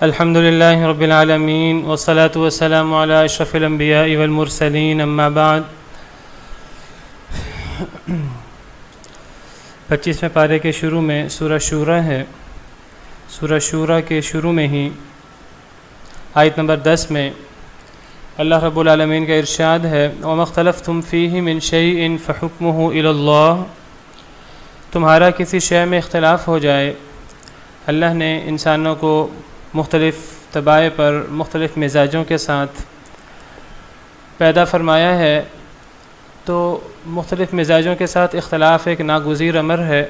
الحمد للہ رب العالمین والصلاة والسلام علی اشرف الانبیاء والمرسلین اما بعد 25ویں پارے کے شروع میں سورہ شورى ہے. سورہ شورى کے شروع میں ہی آیت نمبر 10 میں اللہ رب العالمین کا ارشاد ہے وَمَا اخْتَلَفْتُمْ فِيهِ مِنْ شَيْءٍ فَحُكْمُهُ إِلَى اللَّهِ. تمہارا کسی شے میں اختلاف ہو جائے، اللہ نے انسانوں کو مختلف طباع پر مختلف مزاجوں کے ساتھ پیدا فرمایا ہے، تو مختلف مزاجوں کے ساتھ اختلاف ایک ناگزیر امر ہے.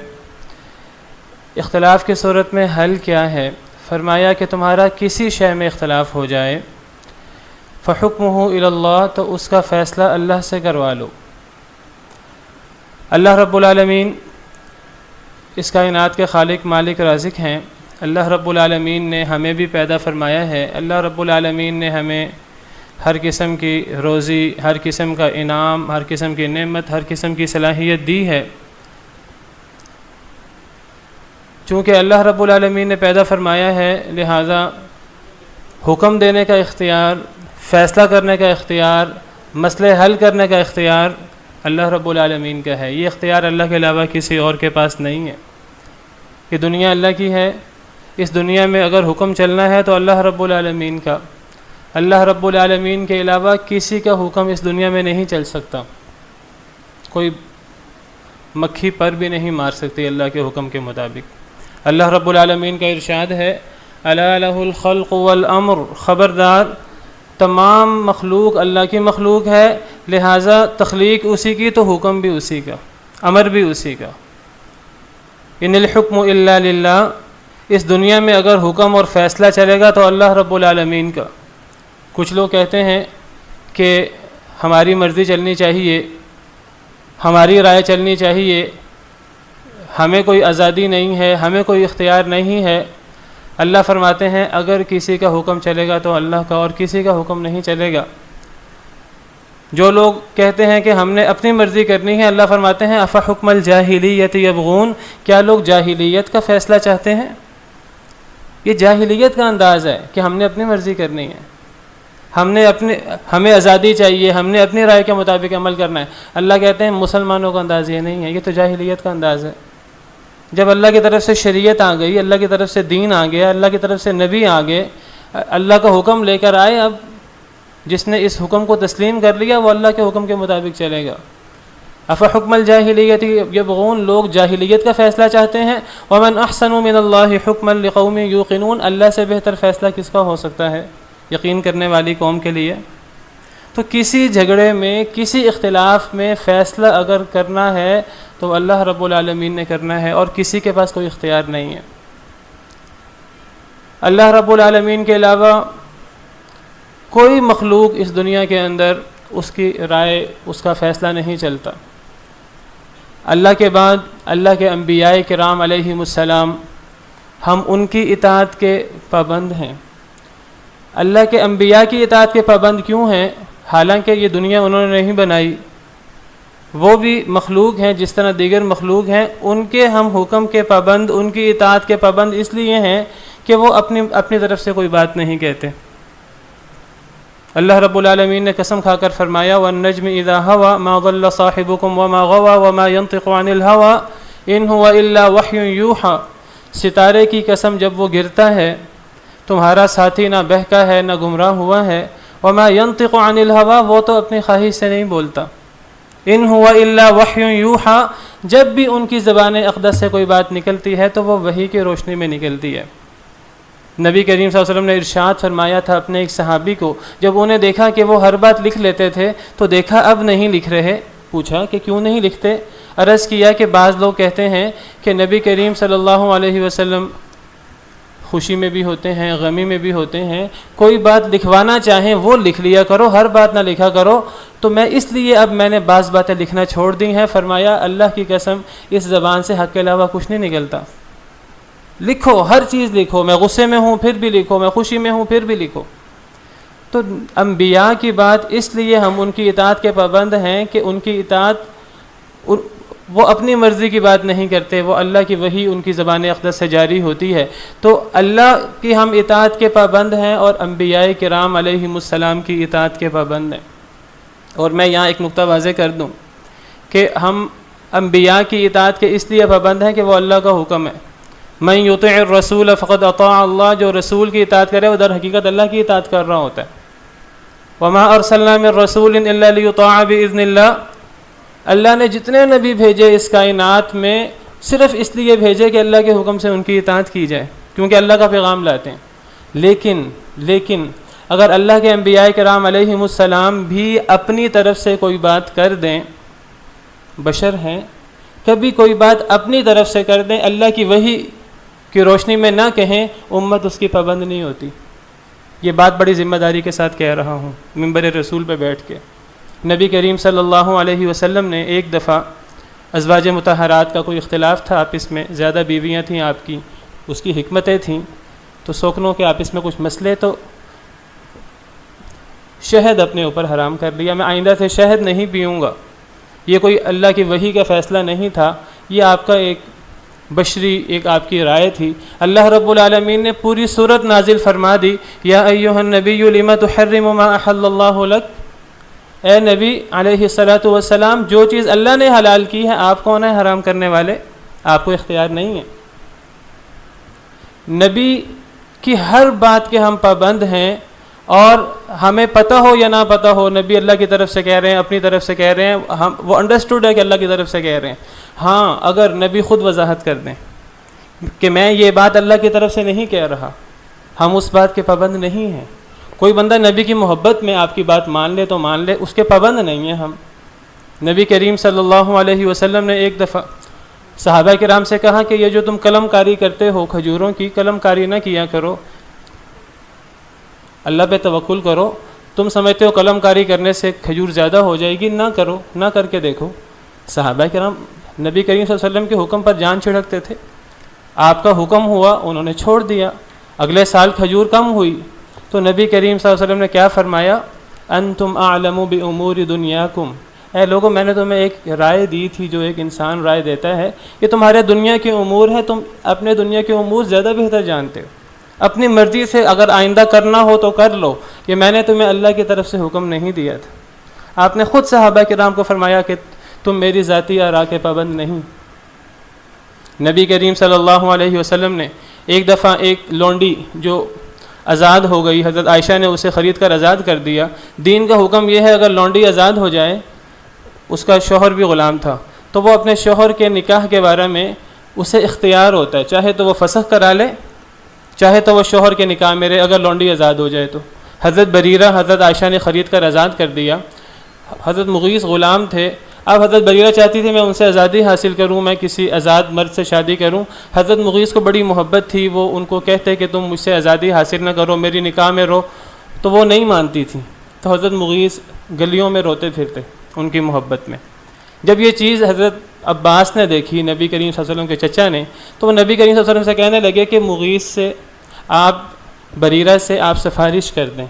اختلاف کی صورت میں حل کیا ہے؟ فرمایا کہ تمہارا کسی شے میں اختلاف ہو جائے فَحُكْمُهُ إِلَى اللَّهِ، تو اس کا فیصلہ اللہ سے کروا لو. اللہ رب العالمین اس کائنات کے خالق مالک رازق ہیں. اللہ رب العالمین نے ہمیں بھی پیدا فرمایا ہے. اللہ رب العالمین نے ہمیں ہر قسم کی روزی، ہر قسم کا انعام، ہر قسم کی نعمت، ہر قسم کی صلاحیت دی ہے. چونکہ اللہ رب العالمین نے پیدا فرمایا ہے، لہذا حکم دینے کا اختیار، فیصلہ کرنے کا اختیار، مسئلے حل کرنے کا اختیار اللہ رب العالمین کا ہے. یہ اختیار اللہ کے علاوہ کسی اور کے پاس نہیں ہے. یہ دنیا اللہ کی ہے. اس دنیا میں اگر حکم چلنا ہے تو اللہ رب العالمین کا. اللہ رب العالمین کے علاوہ کسی کا حکم اس دنیا میں نہیں چل سکتا. کوئی مکھی پر بھی نہیں مار سکتی اللہ کے حکم کے مطابق. اللہ رب العالمین کا ارشاد ہے الا لہ الخلق والامر، خبردار تمام مخلوق اللہ کی مخلوق ہے، لہٰذا تخلیق اسی کی تو حکم بھی اسی کا، امر بھی اسی کا. ان الحکم الا للہ. اس دنیا میں اگر حکم اور فیصلہ چلے گا تو اللہ رب العالمین کا. کچھ لوگ کہتے ہیں کہ ہماری مرضی چلنی چاہیے، ہماری رائے چلنی چاہیے، ہمیں کوئی آزادی نہیں ہے، ہمیں کوئی اختیار نہیں ہے. اللہ فرماتے ہیں اگر کسی کا حکم چلے گا تو اللہ کا، اور کسی کا حکم نہیں چلے گا. جو لوگ کہتے ہیں کہ ہم نے اپنی مرضی کرنی ہے، اللہ فرماتے ہیں افحکم الجاہلیت یبغون، کیا لوگ جاہلیت کا فیصلہ چاہتے ہیں؟ یہ جاہلیت کا انداز ہے کہ ہم نے اپنی مرضی کرنی ہے، ہمیں آزادی چاہیے، ہم نے اپنی رائے کے مطابق عمل کرنا ہے. اللہ کہتے ہیں مسلمانوں کا انداز یہ نہیں ہے، یہ تو جاہلیت کا انداز ہے. جب اللہ کی طرف سے شریعت آ گئی، اللہ کی طرف سے دین آ گیا، اللہ کی طرف سے نبی آ گئے، اللہ کا حکم لے کر آئے، اب جس نے اس حکم کو تسلیم کر لیا وہ اللہ کے حکم کے مطابق چلے گا. افحکم الجاہلیت یبغون، لوگ جاہلیت کا فیصلہ چاہتے ہیں. ومن احسن من اللہ حکما لقوم یوقنون، اللہ سے بہتر فیصلہ کس کا ہو سکتا ہے یقین کرنے والی قوم کے لیے. تو کسی جھگڑے میں، کسی اختلاف میں فیصلہ اگر کرنا ہے تو اللہ رب العالمین نے کرنا ہے، اور کسی کے پاس کوئی اختیار نہیں ہے. اللہ رب العالمین کے علاوہ کوئی مخلوق اس دنیا کے اندر اس کی رائے، اس کا فیصلہ نہیں چلتا. اللہ کے بعد اللہ کے انبیاء کرام علیہم السلام، ہم ان کی اطاعت کے پابند ہیں. اللہ کے انبیاء کی اطاعت کے پابند کیوں ہیں؟ حالانکہ یہ دنیا انہوں نے نہیں بنائی، وہ بھی مخلوق ہیں جس طرح دیگر مخلوق ہیں. ان کے ہم حکم کے پابند، ان کی اطاعت کے پابند اس لیے ہیں کہ وہ اپنی طرف سے کوئی بات نہیں کہتے. اللہ رب العالمین نے قسم کھا کر فرمایا وَالنَّجْمِ إِذَا هَوَى مَا ضَلَّ صَاحِبُكُمْ وَمَا غَوَى وَمَا يَنطِقُ عَنِ الْهَوَى إِنْ هُوَ إِلَّا وَحْيٌ يُوحَى. ستارے کی قسم جب وہ گرتا ہے، تمہارا ساتھی نہ بہکا ہے نہ گمراہ ہوا ہے. وَمَا يَنطِقُ عَنِ الْهَوَى، وہ تو اپنی خواہش سے نہیں بولتا. إِنْ هُوَ إِلَّا وَحْيٌ يُوحَى، جب بھی ان کی زبان اقدس سے کوئی بات نکلتی ہے تو وہ وحی کی روشنی میں نکلتی ہے. نبی کریم صلی اللہ علیہ وسلم نے ارشاد فرمایا تھا اپنے ایک صحابی کو، جب انہیں دیکھا کہ وہ ہر بات لکھ لیتے تھے تو دیکھا اب نہیں لکھ رہے، پوچھا کہ کیوں نہیں لکھتے؟ عرض کیا کہ بعض لوگ کہتے ہیں کہ نبی کریم صلی اللہ علیہ وسلم خوشی میں بھی ہوتے ہیں، غمی میں بھی ہوتے ہیں، کوئی بات لکھوانا چاہیں وہ لکھ لیا کرو، ہر بات نہ لکھا کرو. تو میں اس لیے اب میں نے بعض باتیں لکھنا چھوڑ دی ہیں. فرمایا اللہ کی قسم اس زبان سے حق کے علاوہ کچھ نہیں نکلتا. لکھو، ہر چیز لکھو، میں غصے میں ہوں پھر بھی لکھو، میں خوشی میں ہوں پھر بھی لکھو. تو انبیاء کی بات اس لیے ہم ان کی اطاعت کے پابند ہیں کہ ان کی اطاعت وہ اپنی مرضی کی بات نہیں کرتے، وہ اللہ کی وحی ان کی زبان اقدس سے جاری ہوتی ہے. تو اللہ کی ہم اطاعت کے پابند ہیں اور انبیاء کرام علیہم السلام کی اطاعت کے پابند ہیں. اور میں یہاں ایک نقطہ واضح کر دوں کہ ہم انبیاء کی اطاعت کے اس لیے پابند ہیں کہ وہ اللہ کا حکم ہے. من یطع الرسول فقد اطاع اللہ، جو رسول کی اطاعت کرے وہ در حقیقت اللہ کی اطاعت کر رہا ہوتا ہے. وما ارسلنا من رسول الا لیطاع باذن اللہ، اللہ نے جتنے نبی بھیجے اس کائنات میں صرف اس لیے بھیجے کہ اللہ کے حکم سے ان کی اطاعت کی جائے، کیونکہ اللہ کا پیغام لاتے ہیں. لیکن اگر اللہ کے انبیاء کرام علیہم السلام بھی اپنی طرف سے کوئی بات کر دیں، بشر ہیں، کبھی کوئی بات اپنی طرف سے کر دیں، اللہ کی وحی کی روشنی میں نہ کہیں، امت اس کی پابند نہیں ہوتی. یہ بات بڑی ذمہ داری کے ساتھ کہہ رہا ہوں منبر رسول پہ بیٹھ کے. نبی کریم صلی اللہ علیہ وسلم نے ایک دفعہ ازواج مطہرات کا کوئی اختلاف تھا آپس میں، زیادہ بیویاں تھیں آپ کی، اس کی حکمتیں تھیں، تو سوکنوں کے آپس میں کچھ مسئلے، تو شہد اپنے اوپر حرام کر لیا، میں آئندہ سے شہد نہیں پیوں گا. یہ کوئی اللہ کی وحی کا فیصلہ نہیں تھا، یہ آپ کا ایک بشری ایک آپ کی رائے تھی. اللہ رب العالمین نے پوری سورت نازل فرما دی، یا ایھا النبی لما تحرم ما احل اللہ لک، اے نبی علیہ الصلاۃ والسلام، جو چیز اللہ نے حلال کی ہے آپ کون ہے حرام کرنے والے؟ آپ کو اختیار نہیں ہے. نبی کی ہر بات کے ہم پابند ہیں، اور ہمیں پتہ ہو یا نہ پتہ ہو نبی اللہ کی طرف سے کہہ رہے ہیں، اپنی طرف سے کہہ رہے ہیں، ہم وہ انڈرسٹوڈ ہے کہ اللہ کی طرف سے کہہ رہے ہیں. ہاں اگر نبی خود وضاحت کر دیں کہ میں یہ بات اللہ کی طرف سے نہیں کہہ رہا، ہم اس بات کے پابند نہیں ہیں. کوئی بندہ نبی کی محبت میں آپ کی بات مان لے تو مان لے، اس کے پابند نہیں ہیں ہم. نبی کریم صلی اللہ علیہ وسلم نے ایک دفعہ صحابہ کرام سے کہا کہ یہ جو تم قلم کاری کرتے ہو کھجوروں کی، قلم کاری نہ کیا کرو، اللہ پہ توکل کرو. تم سمجھتے ہو قلم کاری کرنے سے کھجور زیادہ ہو جائے گی، نہ کرو، نہ کر کے دیکھو. صحابہ کرام نبی کریم صلی اللہ علیہ وسلم کے حکم پر جان چھڑکتے تھے. آپ کا حکم ہوا، انہوں نے چھوڑ دیا. اگلے سال کھجور کم ہوئی تو نبی کریم صلی اللہ علیہ وسلم نے کیا فرمایا؟ انتم اعلم بامور دنیاکم، اے لوگوں میں نے تمہیں ایک رائے دی تھی، جو ایک انسان رائے دیتا ہے، یہ تمہارے دنیا کے امور ہے، تم اپنے دنیا کے امور زیادہ بہتر جانتے ہو. اپنی مرضی سے اگر آئندہ کرنا ہو تو کر لو، یہ میں نے تمہیں اللہ کی طرف سے حکم نہیں دیا تھا. آپ نے خود صحابہ کرام کو فرمایا کہ تم میری ذاتی آراء کے پابند نہیں. نبی کریم صلی اللہ علیہ وسلم نے ایک دفعہ ایک لونڈی جو آزاد ہو گئی، حضرت عائشہ نے اسے خرید کر آزاد کر دیا. دین کا حکم یہ ہے اگر لونڈی آزاد ہو جائے، اس کا شوہر بھی غلام تھا، تو وہ اپنے شوہر کے نکاح کے بارے میں اسے اختیار ہوتا ہے، چاہے تو وہ فسخ کرا لے، چاہے تو وہ شوہر کے نکاح میں رہے اگر لونڈی آزاد ہو جائے تو. حضرت بریرہ حضرت عائشہ نے خرید کر آزاد کر دیا. حضرت مغیث غلام تھے، اب حضرت بریرہ چاہتی تھی میں ان سے آزادی حاصل کروں، میں کسی آزاد مرد سے شادی کروں. حضرت مغیث کو بڑی محبت تھی، وہ ان کو کہتے کہ تم مجھ سے آزادی حاصل نہ کرو، میری نکاح میں رہو، تو وہ نہیں مانتی تھی. تو حضرت مغیث گلیوں میں روتے پھرتے ان کی محبت میں. جب یہ چیز حضرت عباس نے دیکھی، نبی کریم صلی اللہ علیہ وسلم کے چچا نے، تو وہ نبی کریم صلی اللہ علیہ وسلم سے کہنے لگے کہ مغیث سے آپ بریرہ سے آپ سفارش کر دیں.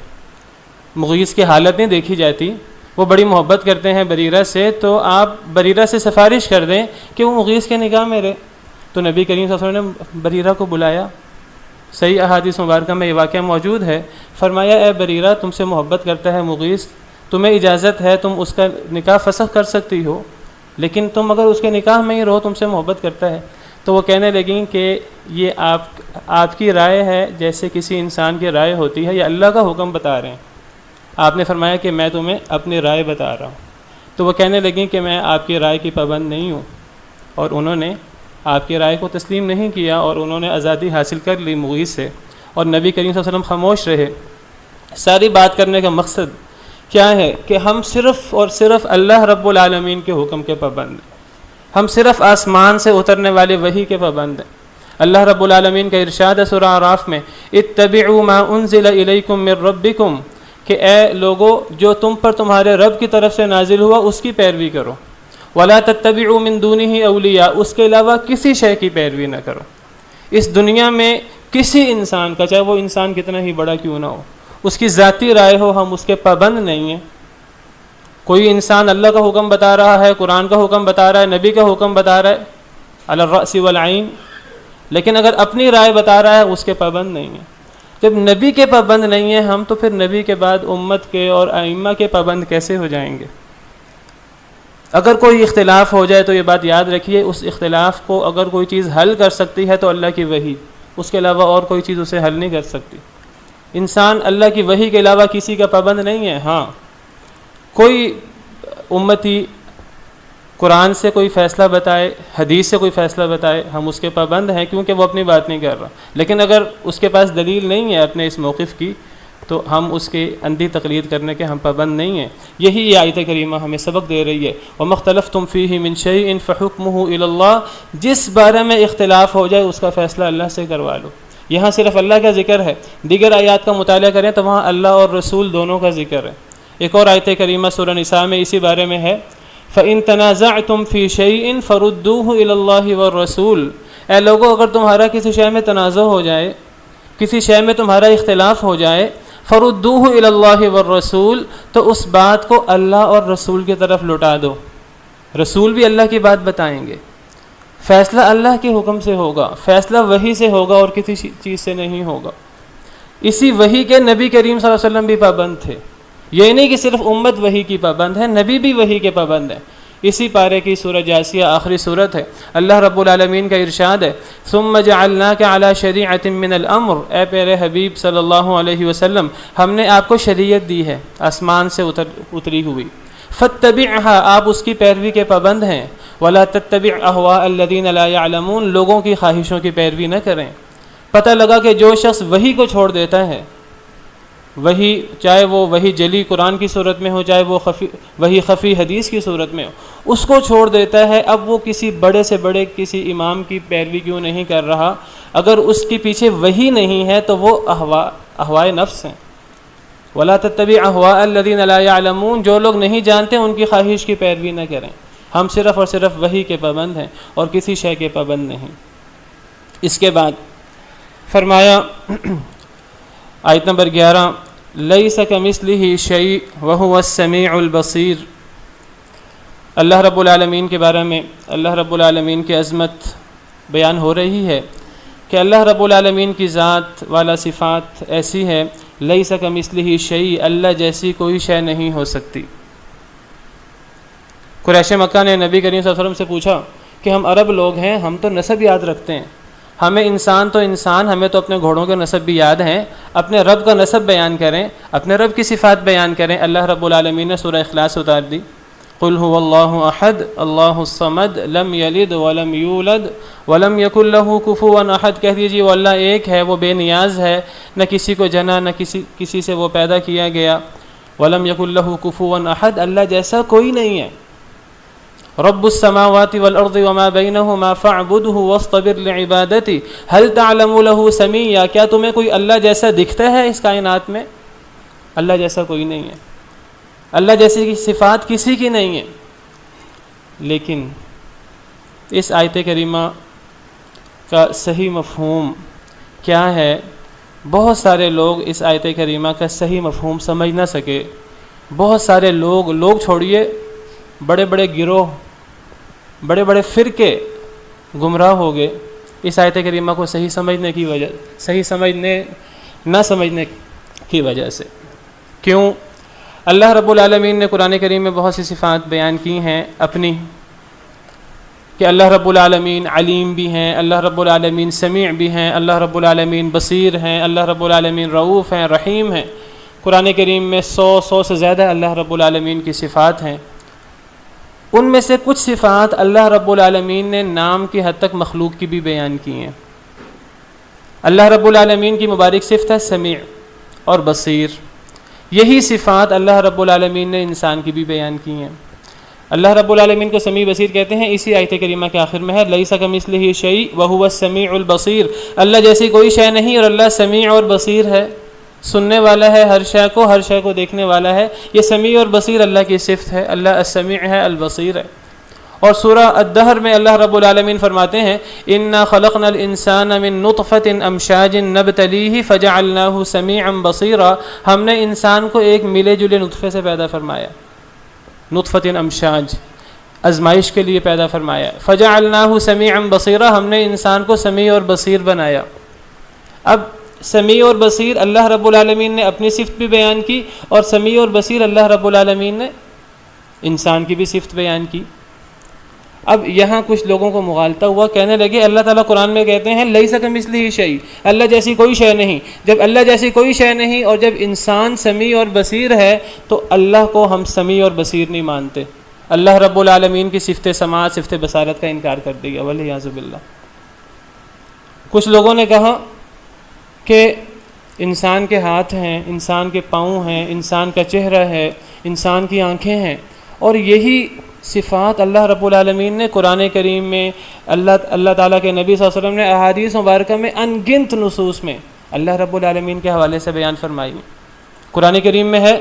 مغیث کی حالت نہیں دیکھی جاتی، وہ بڑی محبت کرتے ہیں بریرہ سے، تو آپ بریرہ سے سفارش کر دیں کہ وہ مغیث کے نکاح میں رہے. تو نبی کریم صلی اللہ علیہ وسلم نے بریرہ کو بلایا، صحیح احادیث مبارکہ میں یہ واقعہ موجود ہے. فرمایا اے بریرہ، تم سے محبت کرتا ہے مغیث، تمہیں اجازت ہے تم اس کا نکاح فسخ کر سکتی ہو، لیکن تم اگر اس کے نکاح میں ہی رہو، تم سے محبت کرتا ہے. تو وہ کہنے لگیں کہ یہ آپ کی رائے ہے جیسے کسی انسان کی رائے ہوتی ہے، یا اللہ کا حکم بتا رہے ہیں؟ آپ نے فرمایا کہ میں تمہیں اپنی رائے بتا رہا ہوں. تو وہ کہنے لگیں کہ میں آپ کی رائے کی پابند نہیں ہوں، اور انہوں نے آپ کی رائے کو تسلیم نہیں کیا، اور انہوں نے آزادی حاصل کر لی مغیث سے، اور نبی کریم صلی اللہ علیہ وسلم خاموش رہے. ساری بات کرنے کا مقصد کیا ہے کہ ہم صرف اور صرف اللہ رب العالمین کے حکم کے پابند ہیں. ہم صرف آسمان سے اترنے والے وحی کے پابند ہیں. اللہ رب العالمین کا ارشاد ہے سورہ اعراف میں، اتبعوا ما انزل الیکم من ربکم، کہ اے لوگو جو تم پر تمہارے رب کی طرف سے نازل ہوا اس کی پیروی کرو. ولا تتبعوا من دونہ اولیاء، اس کے علاوہ کسی شے کی پیروی نہ کرو. اس دنیا میں کسی انسان کا، چاہے وہ انسان کتنا ہی بڑا کیوں نہ ہو، اس کی ذاتی رائے ہو، ہم اس کے پابند نہیں ہیں. کوئی انسان اللہ کا حکم بتا رہا ہے، قرآن کا حکم بتا رہا ہے، نبی کا حکم بتا رہا ہے، علی الرأس والعین، لیکن اگر اپنی رائے بتا رہا ہے اس کے پابند نہیں ہے۔ جب نبی کے پابند نہیں ہیں ہم، تو پھر نبی کے بعد امت کے اور ائمہ کے پابند کیسے ہو جائیں گے؟ اگر کوئی اختلاف ہو جائے تو یہ بات یاد رکھیے، اس اختلاف کو اگر کوئی چیز حل کر سکتی ہے تو اللہ کی وحی، اس کے علاوہ اور کوئی چیز اسے حل نہیں کر سکتی۔ انسان اللہ کی وحی کے علاوہ کسی کا پابند نہیں ہے۔ ہاں، کوئی امتی قرآن سے کوئی فیصلہ بتائے، حدیث سے کوئی فیصلہ بتائے، ہم اس کے پابند ہیں کیونکہ وہ اپنی بات نہیں کر رہا، لیکن اگر اس کے پاس دلیل نہیں ہے اپنے اس موقف کی تو ہم اس کے اندھی تقلید کرنے کے ہم پابند نہیں ہیں۔ یہی یہ آیت کریمہ ہمیں سبق دے رہی ہے، وَمَا اخْتَلَفْتُمْ فِيهِ مِنْ شَيْءٍ فَحُكْمُهُ إِلَى اللَّهِ، جس بارے میں اختلاف ہو جائے اس کا فیصلہ اللہ سے کروا لو۔ یہاں صرف اللہ کا ذکر ہے، دیگر آیات کا مطالعہ کریں تو وہاں اللہ اور رسول دونوں کا ذکر ہے۔ ایک اور آیت کریمہ سورہ نساء میں اسی بارے میں ہے، فَإِن تَنَازَعْتُمْ فِي شَيْءٍ فَرُدُّوهُ إِلَى اللَّهِ وَالرَّسُولِ، اے لوگو اگر تمہارا کسی شے میں تنازع ہو جائے، کسی شے میں تمہارا اختلاف ہو جائے، فَرُدُّوهُ إِلَى اللَّهِ وَالرَّسُولِ، تو اس بات کو اللہ اور رسول کی طرف لوٹا دو۔ رسول بھی اللہ کی بات بتائیں گے، فیصلہ اللہ کے حکم سے ہوگا، فیصلہ وحی سے ہوگا اور کسی چیز سے نہیں ہوگا۔ اسی وحی کے نبی کریم صلی اللہ علیہ وسلم بھی پابند تھے، یہ نہیں کہ صرف امت وحی کی پابند ہے، نبی بھی وحی کے پابند ہیں۔ اسی پارے کی سورہ جاسیہ آخری صورت ہے، اللہ رب العالمین کا ارشاد ہے، ثم جعلناک علی شریعۃ من الامر، اے پیارے حبیب صلی اللہ علیہ وسلم ہم نے آپ کو شریعت دی ہے آسمان سے اتری ہوئی، فاتبعها، آپ اس کی پیروی کے پابند ہیں، ولا تتبع اهواء الذین لا يعلمون، لوگوں کی خواہشوں کی پیروی نہ کریں۔ پتہ لگا کہ جو شخص وحی کو چھوڑ دیتا ہے، وہی چاہے وہ وہی جلی قرآن کی صورت میں ہو، چاہے وہ وہی خفی حدیث کی صورت میں ہو، اس کو چھوڑ دیتا ہے، اب وہ کسی بڑے سے بڑے کسی امام کی پیروی کیوں نہیں کر رہا، اگر اس کے پیچھے وہی نہیں ہے تو وہ اہوائے نفس ہیں۔ ولا تتبع اهواء الذین لا يعلمون، جو لوگ نہیں جانتے ان کی خواہش کی پیروی نہ کریں۔ ہم صرف اور صرف وحی کے پابند ہیں اور کسی شے کے پابند نہیں۔ اس کے بعد فرمایا آیت نمبر 11، لیس کمثلہ شیء وہو السمیع البصیر، اللہ رب العالمین کے بارے میں اللہ رب العالمین کی عظمت بیان ہو رہی ہے کہ اللہ رب العالمین کی ذات والا صفات ایسی ہے، لیس کمثلہ شیء، اللہ جیسی کوئی شے نہیں ہو سکتی۔ قریش مکہ نے نبی کریم صلی اللہ علیہ وسلم سے پوچھا کہ ہم عرب لوگ ہیں، ہم تو نسب یاد رکھتے ہیں، ہمیں انسان تو انسان، ہمیں تو اپنے گھوڑوں کے نسب بھی یاد ہیں، اپنے رب کا نسب بیان کریں، اپنے رب کی صفات بیان کریں۔ اللہ رب العالمین نے سورہ اخلاص اتار دی، قل هو اللہ احد اللہ الصمد لم یلد ولم یولد ولم یکن لہ کفوا احد، کہہ دیجیے وہ اللہ ایک ہے، وہ بے نیاز ہے، نہ کسی کو جنا نہ کسی سے وہ پیدا کیا گیا، ولم یکن لہ کفوا احد، اللہ جیسا کوئی نہیں ہے۔ رب السماوات والارض وما بینہما فاعبدہ واصطبر لعبادتہ هل تعلم له سمیع، کیا تمہیں کوئی اللہ جیسا دکھتا ہے اس کائنات میں؟ اللہ جیسا کوئی نہیں ہے، اللہ جیسی کی صفات کسی کی نہیں ہے۔ لیکن اس آیت کریمہ کا صحیح مفہوم کیا ہے؟ بہت سارے لوگ اس آیت کریمہ کا صحیح مفہوم سمجھ نہ سکے، بہت سارے لوگ چھوڑیے، بڑے بڑے گروہ، بڑے بڑے فرقے گمراہ ہو گئے اس آیت کریمہ کو صحیح سمجھنے نہ سمجھنے کی وجہ سے۔ کیوں؟ اللہ رب العالمین نے قرآن کریم میں بہت سی صفات بیان کی ہیں اپنی، کہ اللہ رب العالمین علیم بھی ہیں، اللہ رب العالمین سمیع بھی ہیں، اللہ رب العالمین بصیر ہیں، اللہ رب العالمین رؤوف ہیں، رحیم ہیں۔ قرآن کریم میں 100 سے زیادہ اللہ رب العالمین کی صفات ہیں۔ ان میں سے کچھ صفات اللہ رب العالمین نے نام کی حد تک مخلوق کی بھی بیان کی ہیں۔ اللہ رب العالمین کی مبارک صفت ہے سمیع اور بصیر، یہی صفات اللہ رب العالمین نے انسان کی بھی بیان کی ہیں۔ اللہ رب العالمین کو سمیع بصیر کہتے ہیں، اسی آیت کریمہ کے آخر میں ہے لیس کمثلہ شیء وہو السمیع البصیر، اللہ جیسی کوئی شے نہیں اور اللہ سمیع اور بصیر ہے، سننے والا ہے ہر شے کو دیکھنے والا ہے۔ یہ سمیع اور بصیر اللہ کی صفت ہے، اللہ السمیع ہے، البصیر ہے۔ اور سورہ الدہر میں اللہ رب العالمین فرماتے ہیں انا خلقنا الانسان من نطفۃ امشاج نبتلیہ فجعلناہ سمیعا بصیرا، ہم نے انسان کو ایک ملے جلے نطفے سے پیدا فرمایا، نطفۃ امشاج، آزمائش کے لیے پیدا فرمایا. فجعلناہ سمیعا بصیرا، ہم نے انسان کو سمیع اور بصیر بنایا. اب سمیع اور بصیر اللہ رب العالمین نے اپنی صفت بھی بیان کی، اور سمیع اور بصیر اللہ رب العالمین نے انسان کی بھی صفت بیان کی. اب یہاں کچھ لوگوں کو مغالطہ ہوا، کہنے لگے اللہ تعالیٰ قرآن میں کہتے ہیں لیس کمثلہ شیء، اللہ جیسی کوئی شے نہیں. جب اللہ جیسی کوئی شے نہیں اور جب انسان سمیع اور بصیر ہے تو اللہ کو ہم سمیع اور بصیر نہیں مانتے. اللہ رب العالمین کی صفت سماع، صفت بصارت کا انکار کر دیا والعیاذ باللہ. کچھ لوگوں نے کہا کہ انسان کے ہاتھ ہیں، انسان کے پاؤں ہیں، انسان کا چہرہ ہے، انسان کی آنکھیں ہیں، اور یہی صفات اللہ رب العالمین نے قرآن کریم میں، اللہ تعالیٰ کے نبی صلی اللہ علیہ وسلم نے احادیث مبارکہ میں ان گنت نصوص میں اللہ رب العالمین کے حوالے سے بیان فرمائی. قرآن کریم میں ہے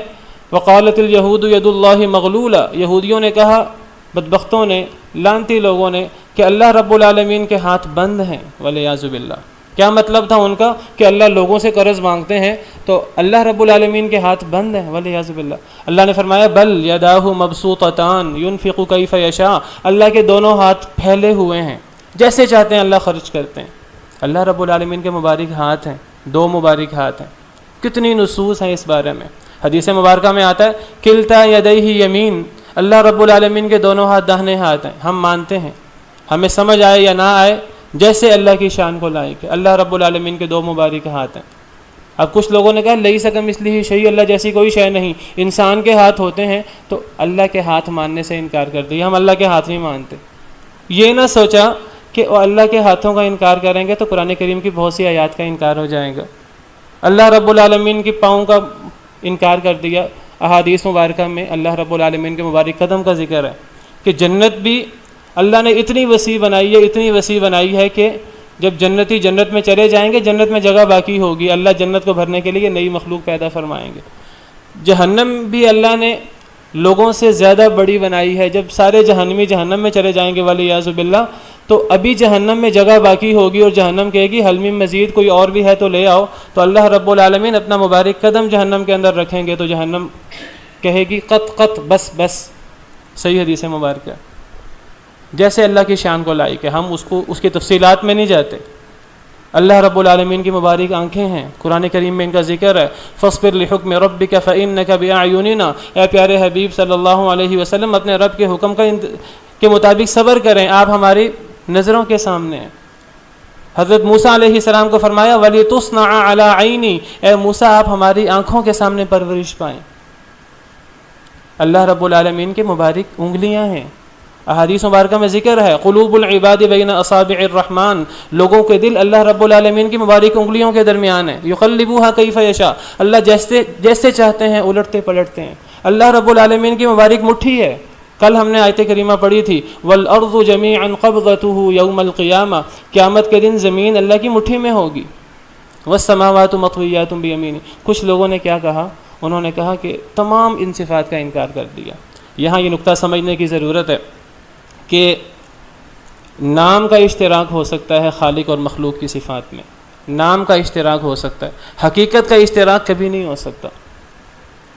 وقالت الیہود ید اللہ مغلولہ، یہودیوں نے کہا، بدبختوں نے، لعنتی لوگوں نے، کہ اللہ رب العالمین کے ہاتھ بند ہیں والعیاذ باللہ. کیا مطلب تھا ان کا؟ کہ اللہ لوگوں سے قرض مانگتے ہیں تو اللہ رب العالمین کے ہاتھ بند ہیں والعیاذ باللہ. اللہ نے فرمایا بل یداہ مبسوطتان ینفق کیف یشاء، اللہ کے دونوں ہاتھ پھیلے ہوئے ہیں، جیسے چاہتے ہیں اللہ خرچ کرتے ہیں. اللہ رب العالمین کے مبارک ہاتھ ہیں، دو مبارک ہاتھ ہیں. کتنی نصوص ہیں اس بارے میں. حدیث مبارکہ میں آتا ہے کلتا یدیہ یمین، اللہ رب العالمین کے دونوں ہاتھ داہنے ہاتھ ہیں. ہم مانتے ہیں، ہمیں سمجھ آئے یا نہ آئے، جیسے اللہ کی شان کو لائق ہے. اللہ رب العالمین کے دو مبارک ہاتھ ہیں. اب کچھ لوگوں نے کہا لیس کمثلہ شیء، اللہ جیسی کوئی شے نہیں، انسان کے ہاتھ ہوتے ہیں، تو اللہ کے ہاتھ ماننے سے انکار کر دیا. ہم اللہ کے ہاتھ نہیں مانتے. یہ نہ سوچا کہ وہ اللہ کے ہاتھوں کا انکار کریں گے تو قرآن کریم کی بہت سی آیات کا انکار ہو جائے گا. اللہ رب العالمین کی پاؤں کا انکار کر دیا. احادیث مبارکہ میں اللہ رب العالمین کے مبارک قدم کا ذکر ہے کہ جنت بھی اللہ نے اتنی وسیع بنائی ہے، اتنی وسیع بنائی ہے کہ جب جنتی جنت میں چلے جائیں گے جنت میں جگہ باقی ہوگی. اللہ جنت کو بھرنے کے لیے نئی مخلوق پیدا فرمائیں گے. جہنم بھی اللہ نے لوگوں سے زیادہ بڑی بنائی ہے. جب سارے جہنمی جہنم میں چلے جائیں گے والعیاذ باللہ تو ابھی جہنم میں جگہ باقی ہوگی اور جہنم کہے گی حل من مزید، کوئی اور بھی ہے تو لے آؤ. تو اللہ رب العالمین اپنا مبارک قدم جہنم کے اندر رکھیں گے تو جہنم کہے گی قط قط، بس بس. صحیح حدیث مبارکہ جیسے اللہ کی شان کو لائق ہے. ہم اس کی تفصیلات میں نہیں جاتے. اللہ رب العالمین کی مبارک آنکھیں ہیں، قرآن کریم میں ان کا ذکر ہے فاصبر لحکم ربک فانک باعیننا. اے پیارے حبیب صلی اللہ علیہ وسلم اپنے رب کے حکم کے مطابق صبر کریں، آپ ہماری نظروں کے سامنے ہیں. حضرت موسیٰ علیہ السلام کو فرمایا وَلِتُصْنَعَ عَلَىٰ عَيْنِي، اے موسیٰ آپ ہماری آنکھوں کے سامنے پرورش پائیں. اللہ رب العالمین کی مبارک انگلیاں ہیں. احادیث مبارکہ میں ذکر ہے قلوب العباد بین اصابع الرحمن، لوگوں کے دل اللہ رب العالمین کی مبارک انگلیوں کے درمیان ہے. یقلبوها کیف یشاء، اللہ جیسے چاہتے ہیں الٹتے پلٹتے ہیں. اللہ رب العالمین کی مبارک مٹھی ہے. کل ہم نے آیت کریمہ پڑھی تھی والارض جمیعا قبضته یوم القیامہ، قیامت کے دن زمین اللہ کی مٹھی میں ہوگی. والسماوات مطویات بیمینہ. کچھ لوگوں نے کیا کہا؟ انہوں نے کہا کہ تمام ان صفات کا انکار کر دیا. یہاں یہ نقطہ سمجھنے کی ضرورت ہے کہ نام کا اشتراک ہو سکتا ہے خالق اور مخلوق کی صفات میں، نام کا اشتراک ہو سکتا ہے، حقیقت کا اشتراک کبھی نہیں ہو سکتا.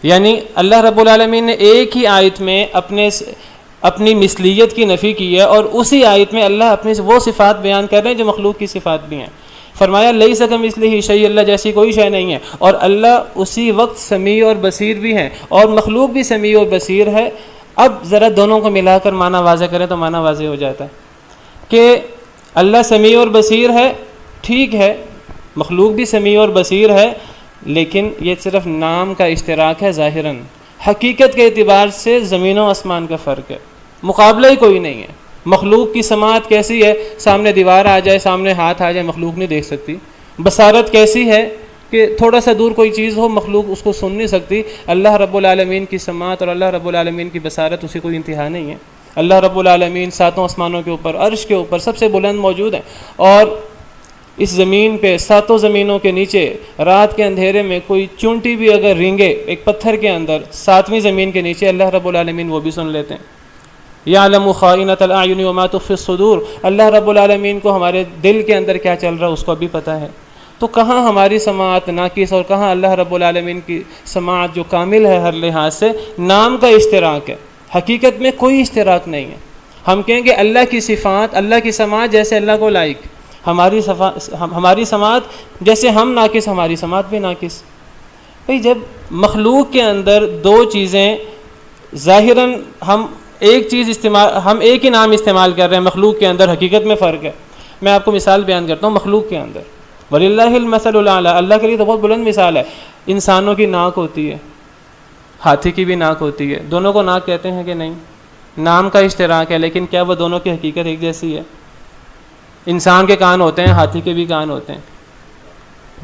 یعنی اللہ رب العالمین نے ایک ہی آیت میں اپنی مثلیت کی نفی کی ہے اور اسی آیت میں اللہ اپنی وہ صفات بیان کر رہے ہیں جو مخلوق کی صفات بھی ہیں. فرمایا لیس کمثلہ شیء، اللہ جیسی کوئی شے نہیں ہے. اور اللہ اسی وقت سمیع اور بصیر بھی ہیں اور مخلوق بھی سمیع اور بصیر ہے. اب ذرا دونوں کو ملا کر معنی واضح کریں تو معنی واضح ہو جاتا ہے کہ اللہ سمیع اور بصیر ہے، ٹھیک ہے، مخلوق بھی سمیع اور بصیر ہے، لیکن یہ صرف نام کا اشتراک ہے ظاہراً. حقیقت کے اعتبار سے زمین و آسمان کا فرق ہے، مقابلہ ہی کوئی نہیں ہے. مخلوق کی سماعت کیسی ہے؟ سامنے دیوار آ جائے، سامنے ہاتھ آ جائے، مخلوق نہیں دیکھ سکتی. بصارت کیسی ہے کہ تھوڑا سا دور کوئی چیز ہو مخلوق اس کو سن نہیں سکتی. اللہ رب العالمین کی سماعت اور اللہ رب العالمین کی بصارت اسی کوئی انتہا نہیں ہے. اللہ رب العالمین ساتوں آسمانوں کے اوپر، عرش کے اوپر سب سے بلند موجود ہیں، اور اس زمین پہ ساتوں زمینوں کے نیچے رات کے اندھیرے میں کوئی چونٹی بھی اگر رینگے ایک پتھر کے اندر ساتویں زمین کے نیچے، اللہ رب العالمین وہ بھی سن لیتے ہیں. یعلم خائنۃ الاعین وما تخفی الصدور، اللہ رب العالمین کو ہمارے دل کے اندر کیا چل رہا ہے اس کو بھی پتہ ہے. تو کہاں ہماری سماعت ناقص اور کہاں اللہ رب العالمین کی سماعت جو کامل ہے ہر لحاظ سے. نام کا اشتراک ہے، حقیقت میں کوئی اشتراک نہیں ہے. ہم کہیں گے اللہ کی صفات، اللہ کی سماعت جیسے اللہ کو لائق، ہماری سماعت جیسے ہم ناقص، ہماری سماعت بھی ناقص. بھئی جب مخلوق کے اندر دو چیزیں ظاہراً ہم ایک ہی نام استعمال کر رہے ہیں، مخلوق کے اندر حقیقت میں فرق ہے. میں آپ کو مثال بیان کرتا ہوں. مخلوق کے اندر وَلِلَّهِ الْمَثَلُ الْأَعْلَىٰ، اللہ کے لیے تو بہت بلند مثال ہے. انسانوں کی ناک ہوتی ہے، ہاتھی کی بھی ناک ہوتی ہے. دونوں کو ناک کہتے ہیں کہ نہیں؟ نام کا اشتراک ہے، لیکن کیا وہ دونوں کی حقیقت ایک جیسی ہے؟ انسان کے کان ہوتے ہیں، ہاتھی کے بھی کان ہوتے ہیں.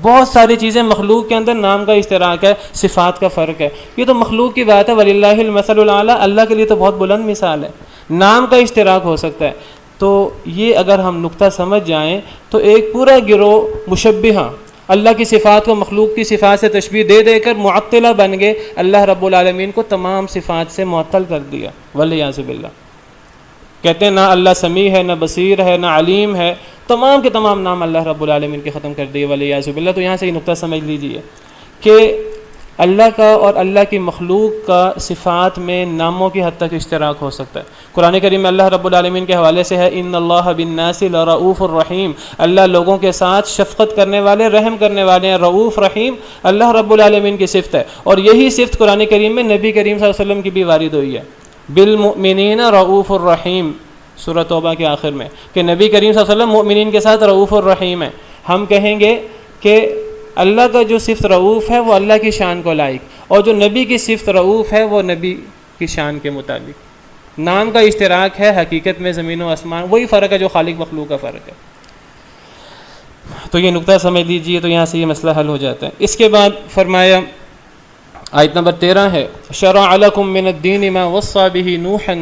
بہت ساری چیزیں مخلوق کے اندر نام کا اشتراک ہے، صفات کا فرق ہے. یہ تو مخلوق کی بات ہے. وَلِلَّهِ الْمَثَلُ الْأَعْلَىٰ، اللہ کے لیے تو بہت بلند مثال ہے. نام کا اشتراک ہو سکتا ہے. تو یہ اگر ہم نقطہ سمجھ جائیں تو ایک پورا گروہ مشبہہ اللہ کی صفات کو مخلوق کی صفات سے تشبیہ دے دے کر معطلہ بن گئے. اللہ رب العالمین کو تمام صفات سے معطل کر دیا، والعیاذ باللہ. کہتے ہیں نہ اللہ سمیع ہے، نہ بصیر ہے، نہ علیم ہے، تمام کے تمام نام اللہ رب العالمین کے ختم کر دیے، والعیاذ باللہ. تو یہاں سے یہ نقطہ سمجھ لیجئے کہ اللہ کا اور اللہ کی مخلوق کا صفات میں ناموں کی حد تک اشتراک ہو سکتا ہے. قرآن کریم میں اللہ رب العالمین کے حوالے سے ہے ان اللہ بالناس لرؤوف الرحیم، اللہ لوگوں کے ساتھ شفقت کرنے والے، رحم کرنے والے ہیں. رؤوف رحیم اللہ رب العالمین کی صفت ہے، اور یہی صفت قرآن کریم میں نبی کریم صلی اللہ علیہ وسلم کی بھی وارد ہوئی ہے. بالمؤمنین رؤوف الرحیم، سورہ توبہ کے آخر میں، کہ نبی کریم صلی اللہ علیہ وسلم مؤمنین کے ساتھ رؤوف الرحیم ہے. ہم کہیں گے کہ اللہ کا جو صفت رؤوف ہے وہ اللہ کی شان کو لائق، اور جو نبی کی صفت رؤوف ہے وہ نبی کی شان کے مطابق. نام کا اشتراک ہے، حقیقت میں زمین و آسمان وہی فرق ہے جو خالق مخلوق کا فرق ہے. تو یہ نقطہ سمجھ لیجئے. تو یہاں سے یہ مسئلہ حل ہو جاتا ہے. اس کے بعد فرمایا آیت نمبر 13 ہے شرع لکم من الدین ما وصى به نوحا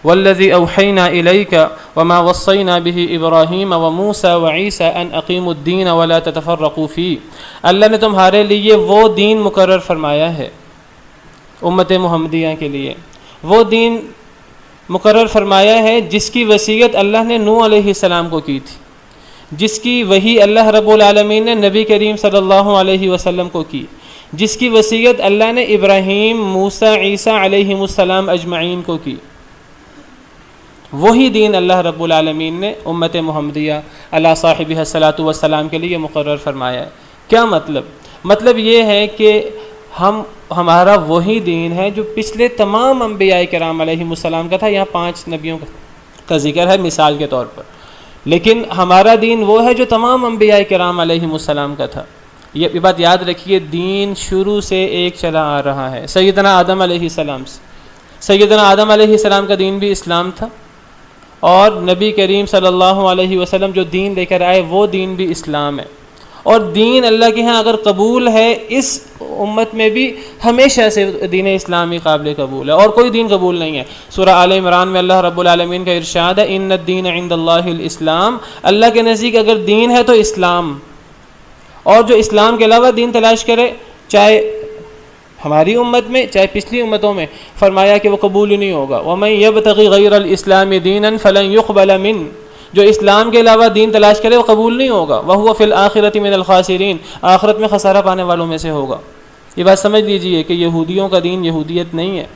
والذی اوحینا الیک وما وصینا به ابراہیم وموسیٰ وعیسیٰ ان اقیموا الدین ولا تتفرقوا فیہ. اللہ نے تمہارے لیے وہ دین مقرر فرمایا ہے، امت محمدیہ کے لیے وہ دین مقرر فرمایا ہے جس کی وصیت اللہ نے نوح علیہ السلام کو کی تھی، جس کی وحی اللہ رب العالمین نے نبی کریم صلی اللہ علیہ وسلم کو کی، جس کی وصیت اللہ نے ابراہیم، موسیٰ، عیسیٰ علیہ السلام اجمعین کو کی. وہی دین اللہ رب العالمین نے امت محمدیہ علی صاحبہ الصلاۃ والسلام کے لیے مقرر فرمایا ہے. کیا مطلب یہ ہے کہ ہمارا وہی دین ہے جو پچھلے تمام انبیاء کرام علیہ السلام کا تھا. یہاں 5 نبیوں کا ذکر ہے مثال کے طور پر، لیکن ہمارا دین وہ ہے جو تمام انبیاء کرام علیہ السلام کا تھا. یہ بات یاد رکھیے، دین شروع سے ایک چلا آ رہا ہے سیدنا آدم علیہ السلام سے. سیدنا آدم علیہ السلام کا دین بھی اسلام تھا، اور نبی کریم صلی اللہ علیہ وسلم جو دین لے کر آئے وہ دین بھی اسلام ہے. اور دین اللہ کے ہاں اگر قبول ہے، اس امت میں بھی ہمیشہ سے دین اسلامی قابل قبول ہے، اور کوئی دین قبول نہیں ہے. سورہ آل عمران میں اللہ رب العالمین کا ارشاد ہے ان الدین عند اللہ الاسلام، اللہ کے نزدیک اگر دین ہے تو اسلام. اور جو اسلام کے علاوہ دین تلاش کرے، چاہے ہماری امت میں چاہے پچھلی امتوں میں، فرمایا کہ وہ قبول ہی نہیں ہوگا. وَمَن يَبْتَغِ غَيْرَ الْإِسْلَامِ دِينًا فَلَن يُقْبَلَ مِنْهُ، جو اسلام کے علاوہ دین تلاش کرے وہ قبول نہیں ہوگا. وَهُوَ فِي الْآخِرَةِ مِنَ الْخَاسِرِينَ، آخرت میں خسارہ پانے والوں میں سے ہوگا. یہ بات سمجھ لیجئے کہ یہودیوں کا دین یہودیت نہیں ہے،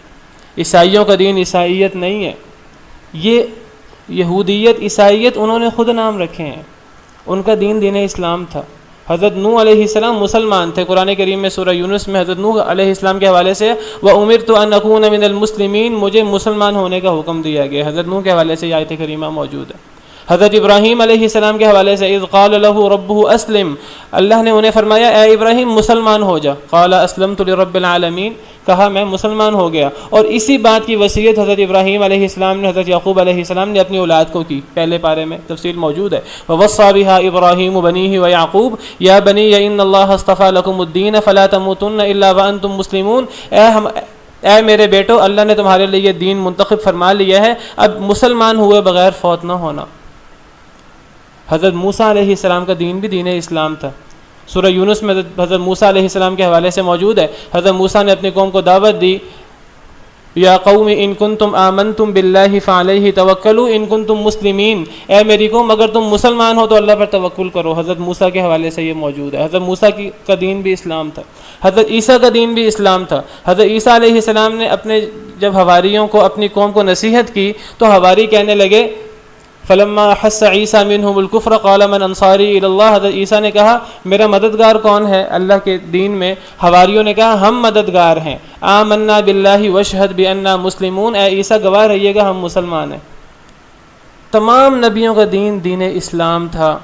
عیسائیوں کا دین عیسائیت نہیں ہے. یہ یہودیت عیسائیت انہوں نے خود نام رکھے ہیں، ان کا دین دین اسلام تھا. حضرت نوح علیہ السلام مسلمان تھے. قرآن کریم میں سورہ یونس میں حضرت نوح علیہ السلام کے حوالے سے وَأُمِرْتُ أَنْ أَكُونَ مِنَ الْمُسْلِمِينَ، مجھے مسلمان ہونے کا حکم دیا گیا. حضرت نوح کے حوالے سے یہ آیت کریمہ موجود ہے. حضرت ابراہیم علیہ السلام کے حوالے سے اذ قال له ربه اسلم، اللہ نے انہیں فرمایا اے ابراہیم مسلمان ہو جا. قال اسلمت لرب العالمین، کہا میں مسلمان ہو گیا. اور اسی بات کی وصیت حضرت ابراہیم علیہ السلام نے حضرت یعقوب علیہ السلام نے اپنی اولاد کو کی. پہلے پارے میں تفصیل موجود ہے. ووصى بها ابراہیم بنیہ ویعقوب یا بنی ان اللہ اصطفى لكم الدین فلا تموتن الا وانتم مسلمون، اے میرے بیٹو اللہ نے تمہارے لیے دین منتخب فرما لیا ہے، اب مسلمان ہوئے بغیر فوت نہ ہونا. حضرت موسیٰ علیہ السلام کا دین بھی دین اسلام تھا. سورہ یونس میں حضرت موسیٰ علیہ السلام کے حوالے سے موجود ہے. حضرت موسیٰ نے اپنی قوم کو دعوت دی یا قوم ان کنتم آمنتم باللہ فعلیہ توکلوا ان کنتم مسلمین، اے میری قوم اگر تم مسلمان ہو تو اللہ پر توکل کرو. حضرت موسیٰ کے حوالے سے یہ موجود ہے. حضرت موسیٰ کا دین بھی اسلام تھا. حضرت عیسیٰ کا دین بھی اسلام تھا. حضرت عیسیٰ علیہ السلام نے اپنے جب حواریوں کو اپنی قوم کو نصیحت کی تو حواری کہنے لگے فلما حس عیسیٰ منہم الکفر قال من انصاری الی اللہ، حضرت عیسیٰ نے کہا میرا مددگار کون ہے اللہ کے دین میں؟ حواریوں نے کہا ہم مددگار ہیں، آمنا باللہ واشہد بأننا مسلمون، اے عیسیٰ گواہ رہیے گا ہم مسلمان ہیں۔ تمام نبیوں کا دین دین اسلام تھا۔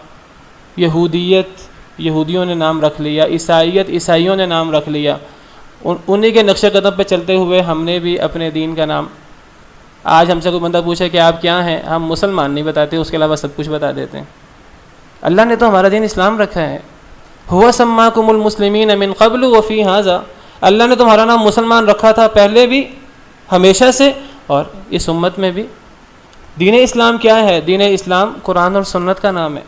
یہودیت یہودیوں نے نام رکھ لیا، عیسائیت عیسائیوں نے نام رکھ لیا، انہی کے نقش قدم پہ چلتے ہوئے ہم نے بھی اپنے دین کا نام، آج ہم سے کوئی بندہ پوچھے کہ آپ کیا ہیں، ہم مسلمان نہیں بتاتے، اس کے علاوہ سب کچھ بتا دیتے ہیں۔ اللہ نے تو ہمارا دین اسلام رکھا ہے، ہوا سماکم المسلمین من قبل وفی ھذا، اللہ نے تمہارا نام مسلمان رکھا تھا پہلے بھی، ہمیشہ سے، اور اس امت میں بھی۔ دین اسلام کیا ہے؟ دین اسلام قرآن اور سنت کا نام ہے۔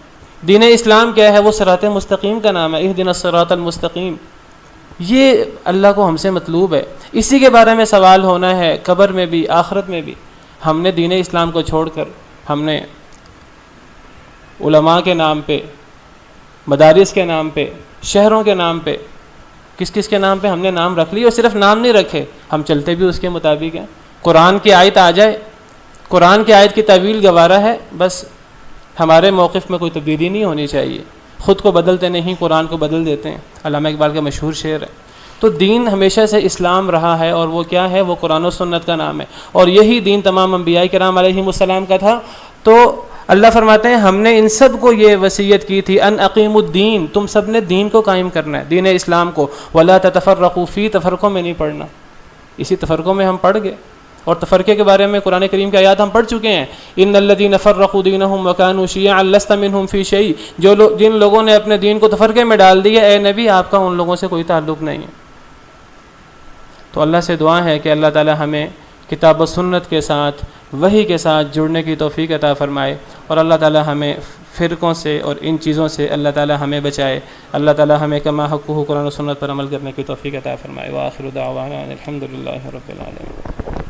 دین اسلام کیا ہے؟ وہ صراط مستقیم کا نام ہے، اہدنا الصراط المستقیم۔ یہ اللہ کو ہم سے مطلوب ہے، اسی کے بارے میں سوال ہونا ہے قبر میں بھی آخرت میں بھی۔ ہم نے دین اسلام کو چھوڑ کر ہم نے علماء کے نام پہ، مدارس کے نام پہ، شہروں کے نام پہ، کس کس کے نام پہ ہم نے نام رکھ لی، اور صرف نام نہیں رکھے، ہم چلتے بھی اس کے مطابق ہیں۔ قرآن کی آیت آ جائے، قرآن کی آیت کی تعویل گوارا ہے، بس ہمارے موقف میں کوئی تبدیلی نہیں ہونی چاہیے، خود کو بدلتے نہیں قرآن کو بدل دیتے ہیں، علامہ اقبال کا مشہور شعر ہے۔ تو دین ہمیشہ سے اسلام رہا ہے، اور وہ کیا ہے؟ وہ قرآن و سنت کا نام ہے، اور یہی دین تمام انبیاء کرام علیہم السلام کا تھا۔ تو اللہ فرماتے ہیں ہم نے ان سب کو یہ وصیت کی تھی ان اقیموا الدین، تم سب نے دین کو قائم کرنا ہے، دین اسلام کو، ولا تتفرقوا فی، تفرقوں میں نہیں پڑھنا۔ اسی تفرقوں میں ہم پڑھ گئے، اور تفرقے کے بارے میں قرآن کریم کی آیات ہم پڑھ چکے ہیں، ان الذین فرقوا دینہم وکانوا شیعا لست منہم فی شیء، جن لوگوں نے اپنے دین کو تفرقے میں ڈال دیا، اے نبی آپ کا ان لوگوں سے کوئی تعلق نہیں ہے۔ تو اللہ سے دعا ہے کہ اللہ تعالی ہمیں کتاب و سنت کے ساتھ، وحی کے ساتھ جڑنے کی توفیق عطا فرمائے، اور اللہ تعالی ہمیں فرقوں سے اور ان چیزوں سے اللہ تعالی ہمیں بچائے۔ اللہ تعالی ہمیں کما حقہ قرآن و سنت پر عمل کرنے کی توفیق عطا فرمائے۔ وآخر دعوانا الحمد للہ رب العالمین۔